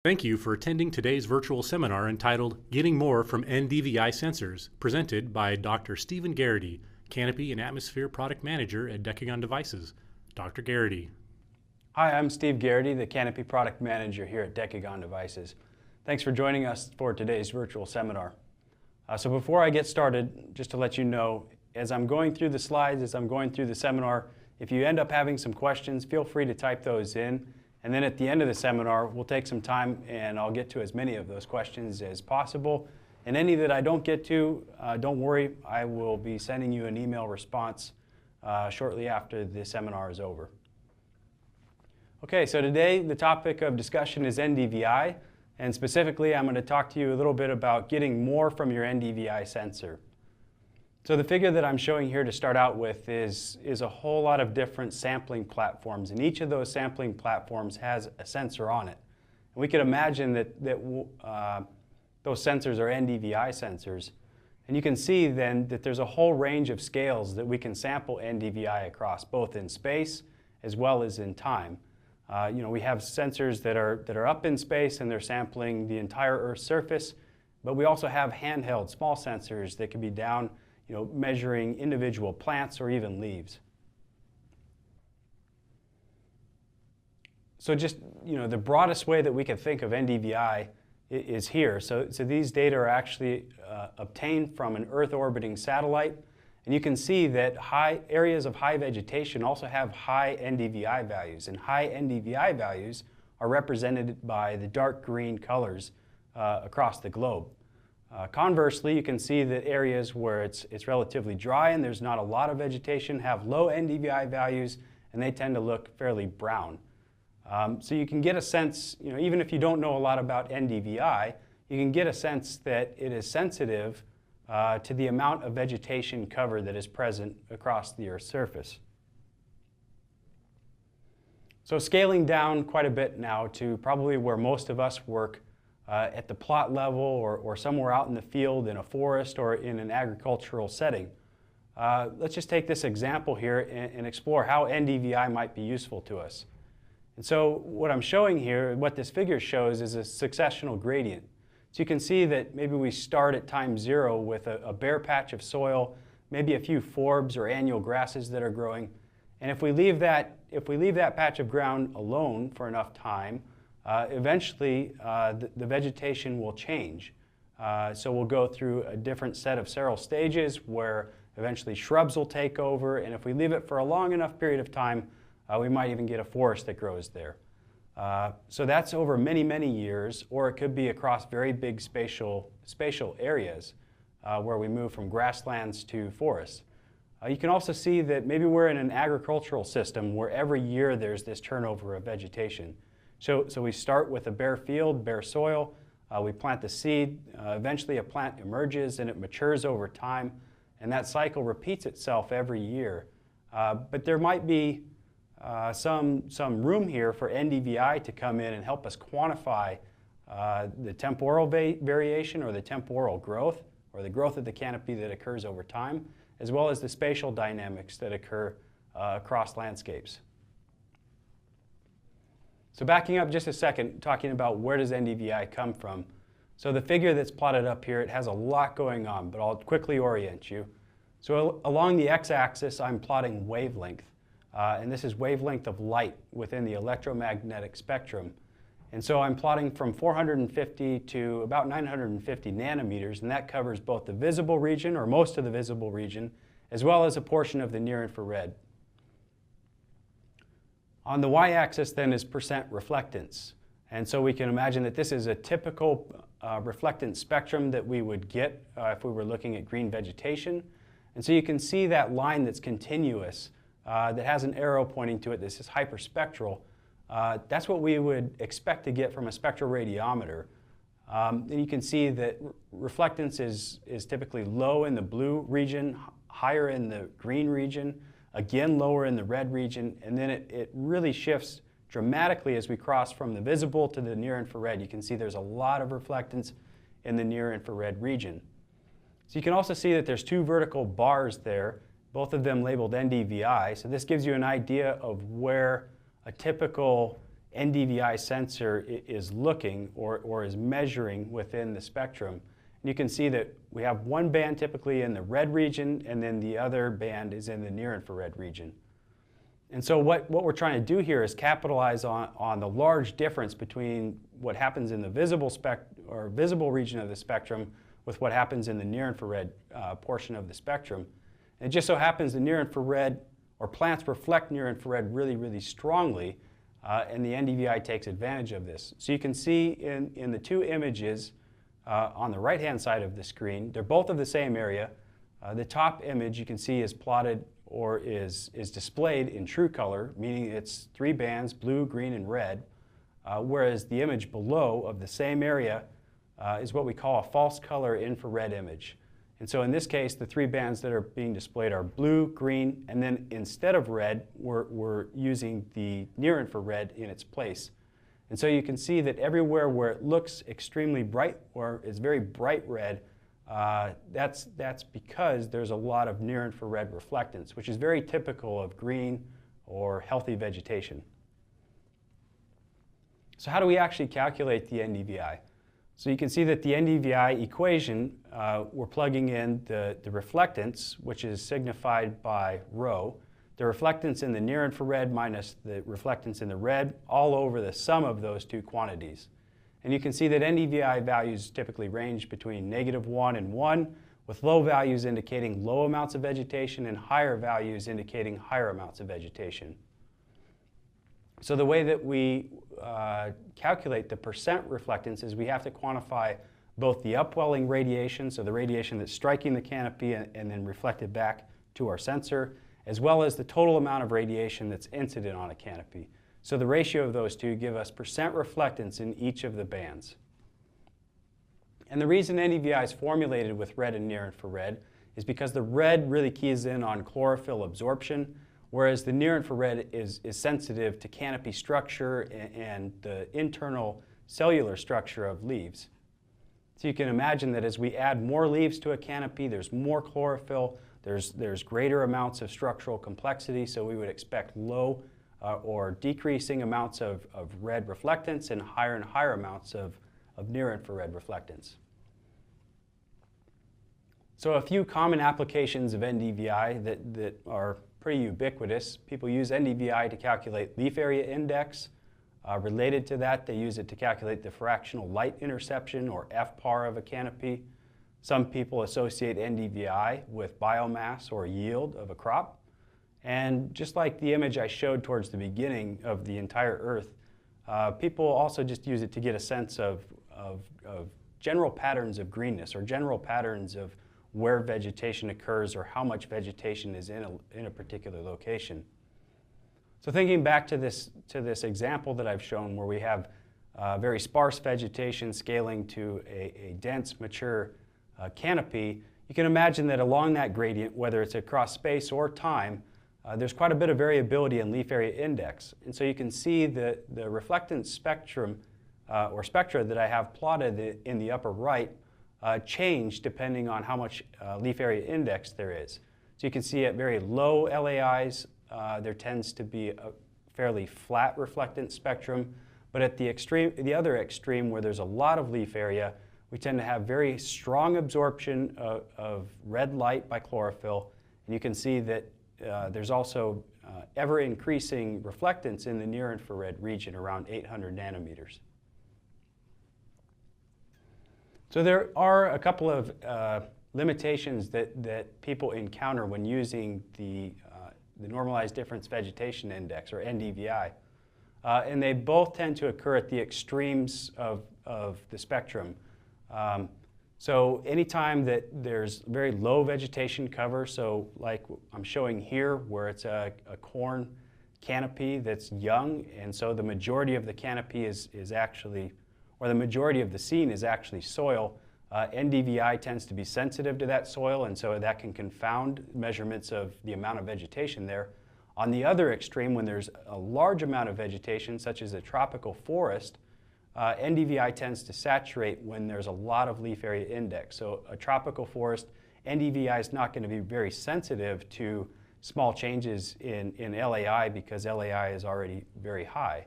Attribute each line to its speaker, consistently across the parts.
Speaker 1: Thank you for attending today's virtual seminar entitled Getting More from NDVI Sensors, presented by Dr. Stephen Garrity, Canopy and Atmosphere Product Manager at Decagon Devices. Dr. Garrity.
Speaker 2: Hi, I'm Steve Garrity, the Canopy Product Manager here at Decagon Devices. Thanks for joining us for today's virtual seminar. So before I get started, just to let you know, as I'm going through the slides, as I'm going through the seminar, if you end up having some questions, feel free to type those in. And then at the end of the seminar, we'll take some time and I'll get to as many of those questions as possible. And any that I don't get to, don't worry, I will be sending you an email response shortly after the seminar is over. Okay, so today the topic of discussion is NDVI, and specifically I'm going to talk to you a little bit about getting more from your NDVI sensor. So the figure that I'm showing here to start out with is a whole lot of different sampling platforms, and each of those sampling platforms has a sensor on it. And we could imagine that those sensors are NDVI sensors. And you can see then that there's a whole range of scales that we can sample NDVI across, both in space as well as in time. We have sensors that are up in space and they're sampling the entire Earth's surface, but we also have handheld small sensors that can be down, measuring individual plants or even leaves. So just, the broadest way that we can think of NDVI is here. So these data are actually obtained from an Earth orbiting satellite. And you can see that areas of high vegetation also have high NDVI values. And high NDVI values are represented by the dark green colors across the globe. Conversely, you can see that areas where it's relatively dry and there's not a lot of vegetation have low NDVI values, and they tend to look fairly brown. So you can get a sense, even if you don't know a lot about NDVI, you can get a sense that it is sensitive to the amount of vegetation cover that is present across the Earth's surface. So scaling down quite a bit now to probably where most of us work, at the plot level or somewhere out in the field in a forest or in an agricultural setting. Let's just take this example here and explore how NDVI might be useful to us. And so what I'm showing here, what this figure shows, is a successional gradient. So you can see that maybe we start at time 0 with a bare patch of soil, maybe a few forbs or annual grasses that are growing. And if we leave that patch of ground alone for enough time, eventually the vegetation will change. So we'll go through a different set of several stages where eventually shrubs will take over, and if we leave it for a long enough period of time, we might even get a forest that grows there. So that's over many, many years, or it could be across very big spatial areas where we move from grasslands to forests. You can also see that maybe we're in an agricultural system where every year there's this turnover of vegetation. So we start with a bare field, bare soil, we plant the seed, eventually a plant emerges and it matures over time, and that cycle repeats itself every year. But there might be some room here for NDVI to come in and help us quantify the temporal variation or the temporal growth or the growth of the canopy that occurs over time, as well as the spatial dynamics that occur across landscapes. So backing up just a second, talking about where does NDVI come from. So the figure that's plotted up here, it has a lot going on, but I'll quickly orient you. So along the x-axis, I'm plotting wavelength. And this is wavelength of light within the electromagnetic spectrum. And so I'm plotting from 450 to about 950 nanometers, and that covers both the visible region, or most of the visible region, as well as a portion of the near-infrared. On the y-axis then is percent reflectance. And so we can imagine that this is a typical reflectance spectrum that we would get if we were looking at green vegetation. And so you can see that line that's continuous, that has an arrow pointing to it. This is hyperspectral. That's what we would expect to get from a spectral radiometer. And you can see that reflectance is typically low in the blue region, higher in the green region, again lower in the red region, and then it really shifts dramatically as we cross from the visible to the near-infrared. You can see there's a lot of reflectance in the near-infrared region. So you can also see that there's two vertical bars there, both of them labeled NDVI. So this gives you an idea of where a typical NDVI sensor is looking or is measuring within the spectrum. And you can see that we have one band typically in the red region, and then the other band is in the near-infrared region. And so what we're trying to do here is capitalize on the large difference between what happens in the visible region of the spectrum with what happens in the near-infrared portion of the spectrum. And it just so happens the near-infrared, or plants reflect near-infrared really, really strongly, and the NDVI takes advantage of this. So you can see in the two images on the right-hand side of the screen, they're both of the same area. The top image you can see is plotted or is displayed in true color, meaning it's three bands, blue, green, and red, whereas the image below of the same area is what we call a false color infrared image. And so in this case, the three bands that are being displayed are blue, green, and then instead of red, we're using the near-infrared in its place. And so you can see that everywhere where it looks extremely bright or is very bright red, that's because there's a lot of near-infrared reflectance, which is very typical of green or healthy vegetation. So how do we actually calculate the NDVI? So you can see that the NDVI equation, we're plugging in the reflectance, which is signified by rho, the reflectance in the near-infrared minus the reflectance in the red, all over the sum of those two quantities. And you can see that NDVI values typically range between -1 and 1, with low values indicating low amounts of vegetation and higher values indicating higher amounts of vegetation. So the way that we calculate the percent reflectance is we have to quantify both the upwelling radiation, so the radiation that's striking the canopy and then reflected back to our sensor, as well as the total amount of radiation that's incident on a canopy. So the ratio of those two give us percent reflectance in each of the bands. And the reason NDVI is formulated with red and near-infrared is because the red really keys in on chlorophyll absorption, whereas the near-infrared is sensitive to canopy structure and the internal cellular structure of leaves. So you can imagine that as we add more leaves to a canopy, there's more chlorophyll, there's greater amounts of structural complexity, so we would expect low or decreasing amounts of red reflectance and higher amounts of near-infrared reflectance. So a few common applications of NDVI that are pretty ubiquitous. People use NDVI to calculate leaf area index. Related to that, they use it to calculate the fractional light interception, or FPAR, of a canopy. Some people associate NDVI with biomass or yield of a crop. And just like the image I showed towards the beginning of the entire Earth, people also just use it to get a sense of general patterns of greenness or general patterns of where vegetation occurs or how much vegetation is in a particular location. So thinking back to this example that I've shown where we have very sparse vegetation scaling to a dense, mature canopy, you can imagine that along that gradient, whether it's across space or time, there's quite a bit of variability in leaf area index. And so you can see the reflectance spectrum or spectra that I have plotted in the upper right change depending on how much leaf area index there is. So you can see at very low LAIs, there tends to be a fairly flat reflectance spectrum, but at the other extreme where there's a lot of leaf area, we tend to have very strong absorption of red light by chlorophyll, and you can see that there's also ever-increasing reflectance in the near-infrared region around 800 nanometers. So there are a couple of limitations that people encounter when using the Normalized Difference Vegetation Index, or NDVI. And they both tend to occur at the extremes of the spectrum. So anytime that there's very low vegetation cover, so like I'm showing here where it's a corn canopy that's young, and so the majority of the canopy is actually, or the majority of the scene is actually soil, NDVI tends to be sensitive to that soil, and so that can confound measurements of the amount of vegetation there. On the other extreme, when there's a large amount of vegetation, such as a tropical forest, NDVI tends to saturate when there's a lot of leaf area index. So a tropical forest, NDVI is not going to be very sensitive to small changes in LAI because LAI is already very high.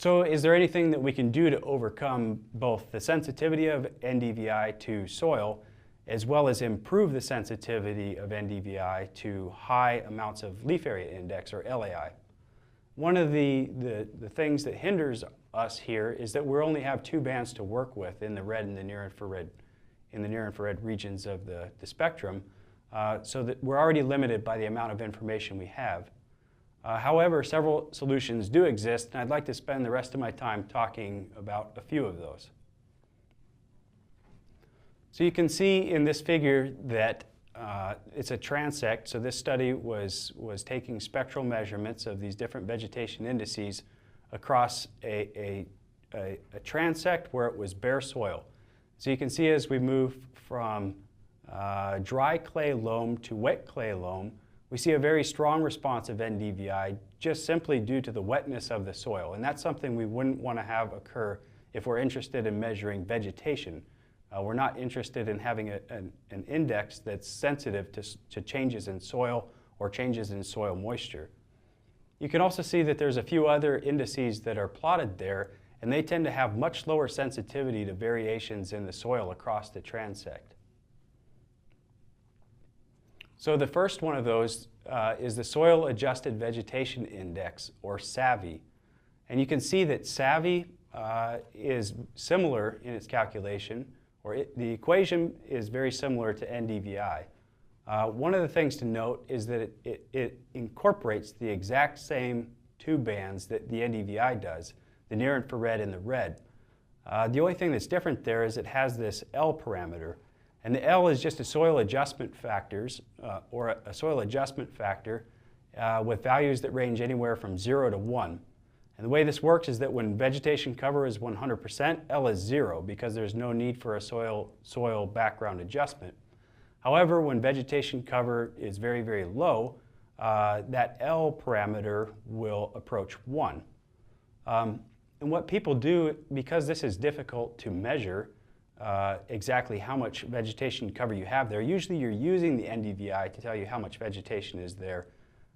Speaker 2: So is there anything that we can do to overcome both the sensitivity of NDVI to soil as well as improve the sensitivity of NDVI to high amounts of leaf area index, or LAI? One of the things that hinders us here is that we only have two bands to work with in the red and the near infrared regions of the spectrum, so that we're already limited by the amount of information we have. However, several solutions do exist, and I'd like to spend the rest of my time talking about a few of those. So you can see in this figure that it's a transect. So this study was taking spectral measurements of these different vegetation indices across a transect where it was bare soil. So you can see as we move from dry clay loam to wet clay loam, we see a very strong response of NDVI just simply due to the wetness of the soil. And that's something we wouldn't want to have occur if we're interested in measuring vegetation. We're not interested in having an index that's sensitive to changes in soil or changes in soil moisture. You can also see that there's a few other indices that are plotted there, and they tend to have much lower sensitivity to variations in the soil across the transect. So the first one of those is the Soil Adjusted Vegetation Index, or SAVI. And you can see that SAVI is similar in its calculation, or the equation is very similar to NDVI. One of the things to note is that it incorporates the exact same two bands that the NDVI does, the near infrared and the red. The only thing that's different there is it has this L parameter. And the L is just a soil adjustment factors, or a soil adjustment factor with values that range anywhere from 0 to 1. And the way this works is that when vegetation cover is 100%, L is 0 because there's no need for a soil background adjustment. However, when vegetation cover is very, very low, that L parameter will approach 1. And what people do, because this is difficult to measure, exactly how much vegetation cover you have there. Usually you're using the NDVI to tell you how much vegetation is there.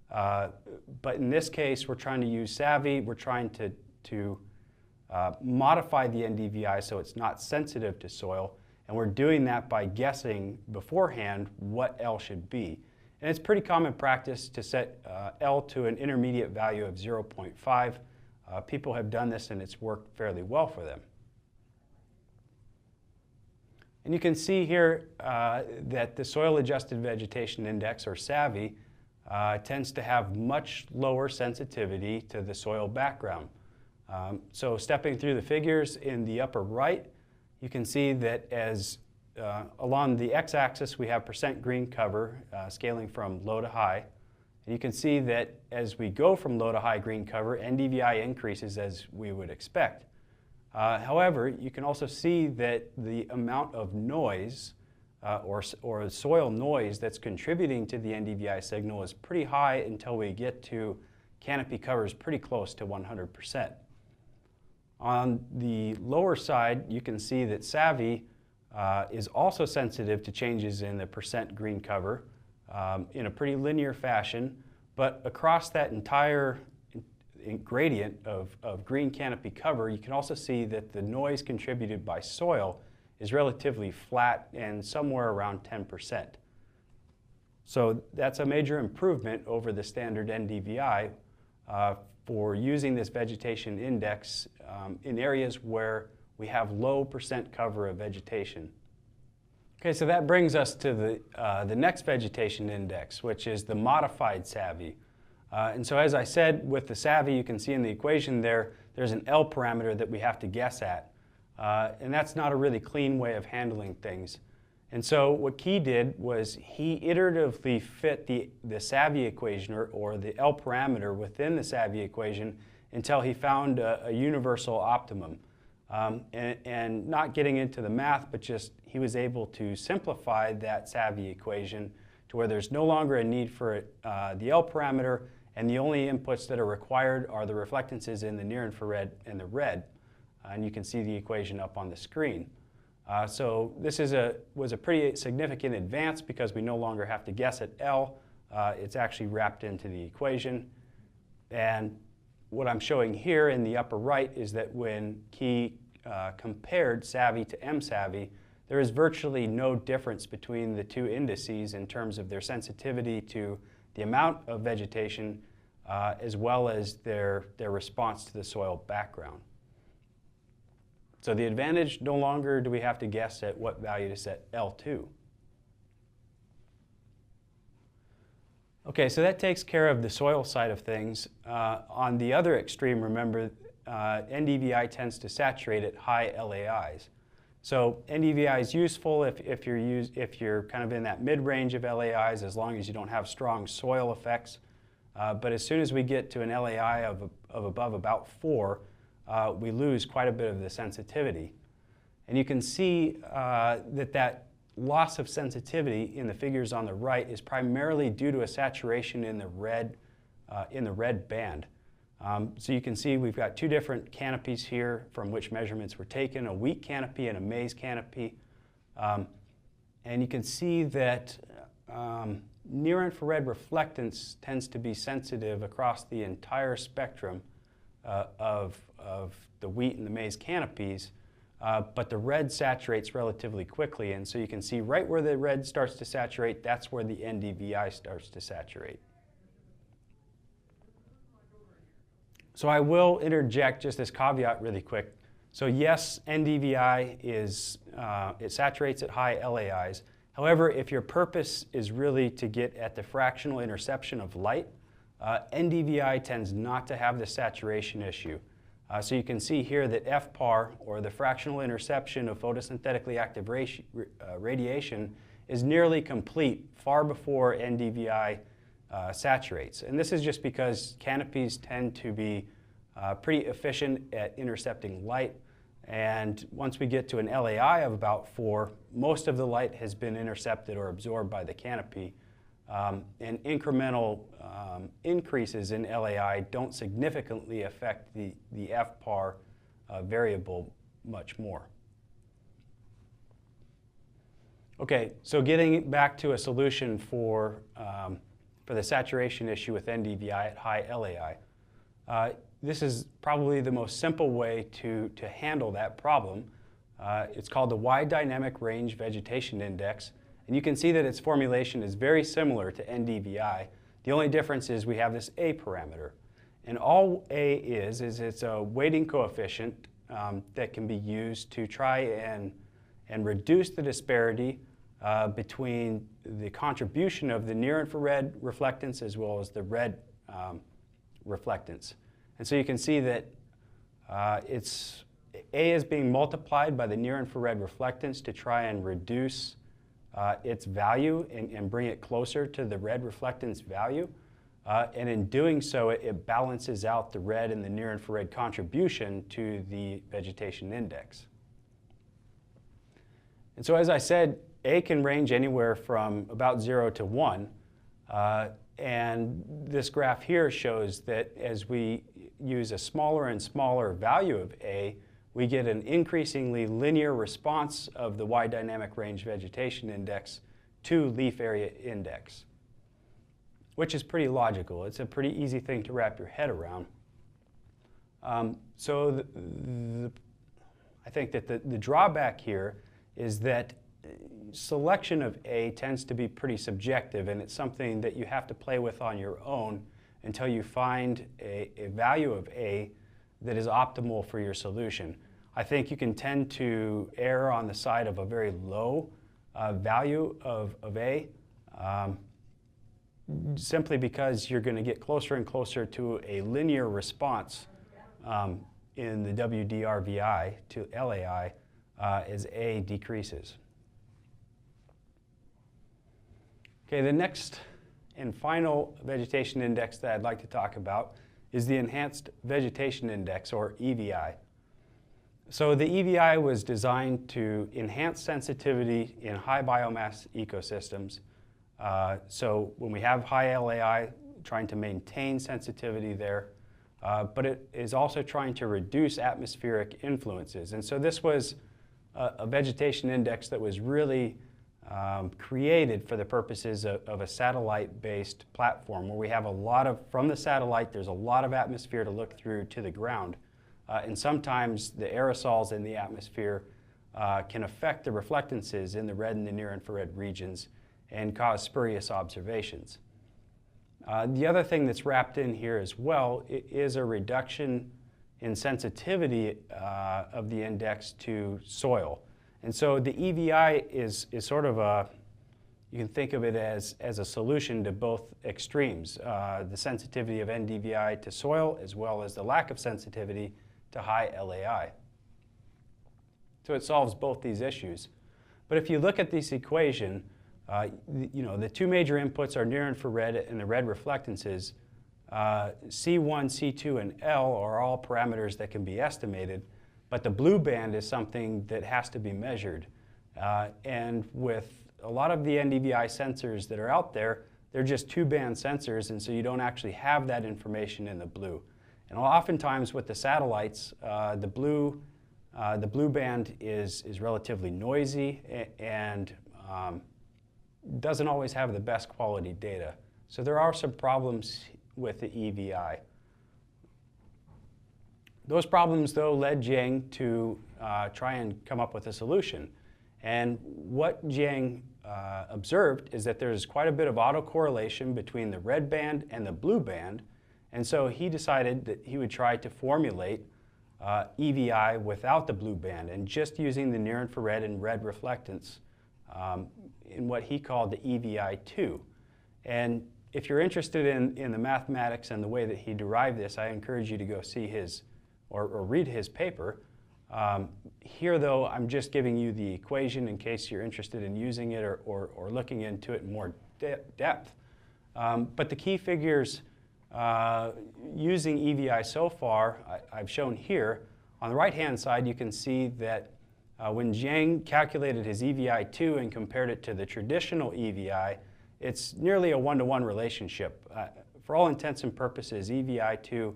Speaker 2: But in this case, we're trying to use SAVI. We're trying to modify the NDVI so it's not sensitive to soil. And we're doing that by guessing beforehand what L should be. And it's pretty common practice to set L to an intermediate value of 0.5. People have done this and it's worked fairly well for them. And you can see here that the Soil Adjusted Vegetation Index, or SAVI, tends to have much lower sensitivity to the soil background. So stepping through the figures in the upper right, you can see that as along the x-axis we have percent green cover scaling from low to high. And you can see that as we go from low to high green cover, NDVI increases as we would expect. However, you can also see that the amount of noise or soil noise that's contributing to the NDVI signal is pretty high until we get to canopy covers pretty close to 100%. On the lower side, you can see that SAVI is also sensitive to changes in the percent green cover in a pretty linear fashion, but across that entire gradient of green canopy cover, you can also see that the noise contributed by soil is relatively flat and somewhere around 10%. So that's a major improvement over the standard NDVI for using this vegetation index in areas where we have low percent cover of vegetation. Okay, so that brings us to the next vegetation index, which is the modified SAVI. And so as I said, with the SAVI, you can see in the equation there's an L parameter that we have to guess at. And that's not a really clean way of handling things. And so what Key did was he iteratively fit the SAVI equation or the L parameter within the SAVI equation until he found a universal optimum. And not getting into the math, but just he was able to simplify that SAVI equation to where there's no longer a need for the L parameter, and the only inputs that are required are the reflectances in the near infrared and the red. And you can see the equation up on the screen. So this was a pretty significant advance because we no longer have to guess at L. It's actually wrapped into the equation. And what I'm showing here in the upper right is that when Key compared SAVI to MSAVI, there is virtually no difference between the two indices in terms of their sensitivity to the amount of vegetation as well as their response to the soil background. So the advantage, no longer do we have to guess at what value to set L2. Okay, so that takes care of the soil side of things. On the other extreme, remember, NDVI tends to saturate at high LAIs. So NDVI is useful if you're kind of in that mid-range of LAIs, as long as you don't have strong soil effects. But as soon as we get to an LAI of above about 4, we lose quite a bit of the sensitivity. And you can see that loss of sensitivity in the figures on the right is primarily due to a saturation in the red band. So you can see we've got two different canopies here from which measurements were taken, a wheat canopy and a maize canopy. And you can see that near-infrared reflectance tends to be sensitive across the entire spectrum of the wheat and the maize canopies, but the red saturates relatively quickly. And so you can see right where the red starts to saturate, that's where the NDVI starts to saturate. So I will interject just this caveat really quick. So yes, NDVI it saturates at high LAIs. However, if your purpose is really to get at the fractional interception of light, NDVI tends not to have the saturation issue. So you can see here that FPAR, or the fractional interception of photosynthetically active radiation, is nearly complete far before NDVI saturates. And this is just because canopies tend to be pretty efficient at intercepting light. And once we get to an LAI of about 4, most of the light has been intercepted or absorbed by the canopy. And incremental increases in LAI don't significantly affect the FPAR variable much more. Okay, so getting back to a solution for the saturation issue with NDVI at high LAI. This is probably the most simple way to handle that problem. It's called the Wide Dynamic Range Vegetation Index. And you can see that its formulation is very similar to NDVI. The only difference is we have this A parameter. And all A is it's a weighting coefficient that can be used to try and reduce the disparity between the contribution of the near-infrared reflectance as well as the red reflectance. And so you can see that A is being multiplied by the near-infrared reflectance to try and reduce its value and bring it closer to the red reflectance value. And in doing so, it balances out the red and the near-infrared contribution to the vegetation index. And so as I said, A can range anywhere from about 0 to 1. And this graph here shows that as we use a smaller and smaller value of A, we get an increasingly linear response of the Wide Dynamic Range Vegetation Index to leaf area index, which is pretty logical. It's a pretty easy thing to wrap your head around. So I think that the drawback here is that selection of A tends to be pretty subjective, and it's something that you have to play with on your own until you find a value of A that is optimal for your solution. I think you can tend to err on the side of a very low value of A simply because you're going to get closer and closer to a linear response in the WDRVI to LAI as A decreases. Okay, the next and final vegetation index that I'd like to talk about is the Enhanced Vegetation Index, or EVI. So the EVI was designed to enhance sensitivity in high biomass ecosystems. So when we have high LAI, trying to maintain sensitivity there, but it is also trying to reduce atmospheric influences. And so this was a vegetation index that was really created for the purposes of a satellite-based platform where we have a lot of, from the satellite, there's a lot of atmosphere to look through to the ground. And sometimes the aerosols in the atmosphere can affect the reflectances in the red and the near-infrared regions and cause spurious observations. The other thing that's wrapped in here as well is a reduction in sensitivity of the index to soil. And so the EVI is sort of a, you can think of it as a solution to both extremes, the sensitivity of NDVI to soil as well as the lack of sensitivity to high LAI. So it solves both these issues. But if you look at this equation, the two major inputs are near-infrared and the red reflectances. C1, C2, and L are all parameters that can be estimated, but the blue band is something that has to be measured. And with a lot of the NDVI sensors that are out there, they're just two-band sensors, and so you don't actually have that information in the blue. And oftentimes with the satellites, the blue band is relatively noisy and doesn't always have the best quality data. So there are some problems with the EVI. Those problems, though, led Jiang to try and come up with a solution. And what Jiang observed is that there's quite a bit of autocorrelation between the red band and the blue band. And so he decided that he would try to formulate EVI without the blue band and just using the near-infrared and red reflectance in what he called the EVI2. And if you're interested in the mathematics and the way that he derived this, I encourage you to go see his or read his paper. Here, though, I'm just giving you the equation in case you're interested in using it or looking into it in more depth. But the key figures using EVI so far, I've shown here. On the right-hand side, you can see that when Jiang calculated his EVI2 and compared it to the traditional EVI, it's nearly a one-to-one relationship. For all intents and purposes, EVI2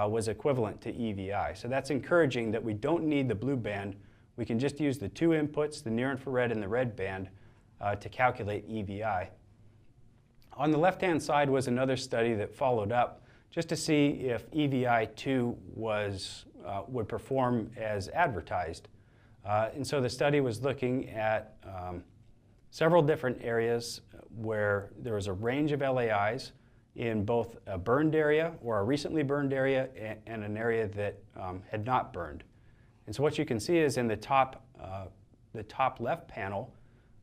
Speaker 2: was equivalent to EVI. So that's encouraging that we don't need the blue band. We can just use the two inputs, the near-infrared and the red band, to calculate EVI. On the left-hand side was another study that followed up just to see if EVI2 would perform as advertised. And so the study was looking at several different areas where there was a range of LAIs in both a burned area or a recently burned area and an area that had not burned. And so what you can see is in the top left panel,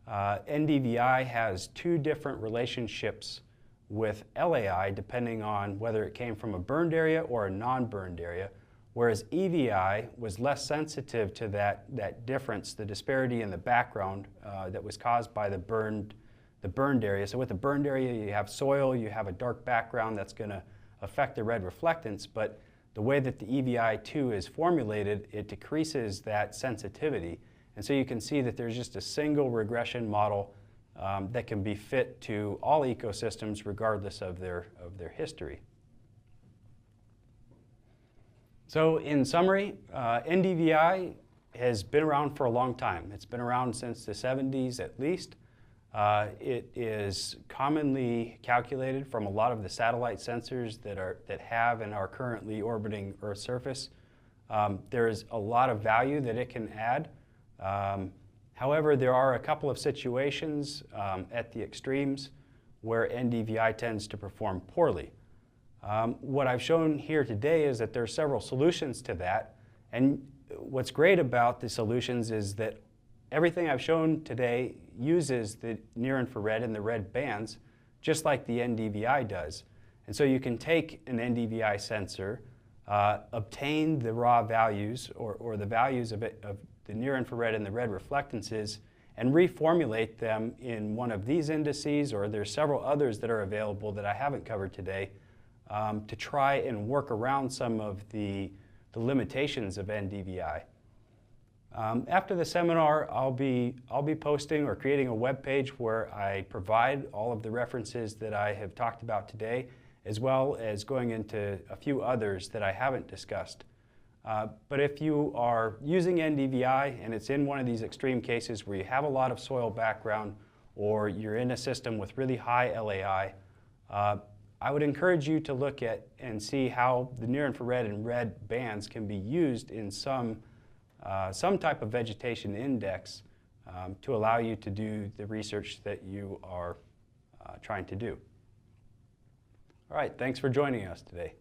Speaker 2: NDVI has two different relationships with LAI depending on whether it came from a burned area or a non-burned area, whereas EVI was less sensitive to that difference, the disparity in the background that was caused by the burned area. So with the burned area, you have soil, you have a dark background that's going to affect the red reflectance, but the way that the EVI2 is formulated, it decreases that sensitivity. And so you can see that there's just a single regression model that can be fit to all ecosystems regardless of their history. So in summary, NDVI has been around for a long time. It's been around since the 70s at least. It is commonly calculated from a lot of the satellite sensors that have and are currently orbiting Earth's surface. There is a lot of value that it can add. However, there are a couple of situations at the extremes where NDVI tends to perform poorly. What I've shown here today is that there are several solutions to that, and what's great about the solutions is that everything I've shown today uses the near-infrared and the red bands just like the NDVI does. And so you can take an NDVI sensor, obtain the raw values or the values of the near-infrared and the red reflectances and reformulate them in one of these indices, or there's several others that are available that I haven't covered today, to try and work around some of the limitations of NDVI. After the seminar, I'll be posting or creating a web page where I provide all of the references that I have talked about today, as well as going into a few others that I haven't discussed. But if you are using NDVI and it's in one of these extreme cases where you have a lot of soil background or you're in a system with really high LAI, I would encourage you to look at and see how the near-infrared and red bands can be used in some type of vegetation index to allow you to do the research that you are trying to do. All right, thanks for joining us today.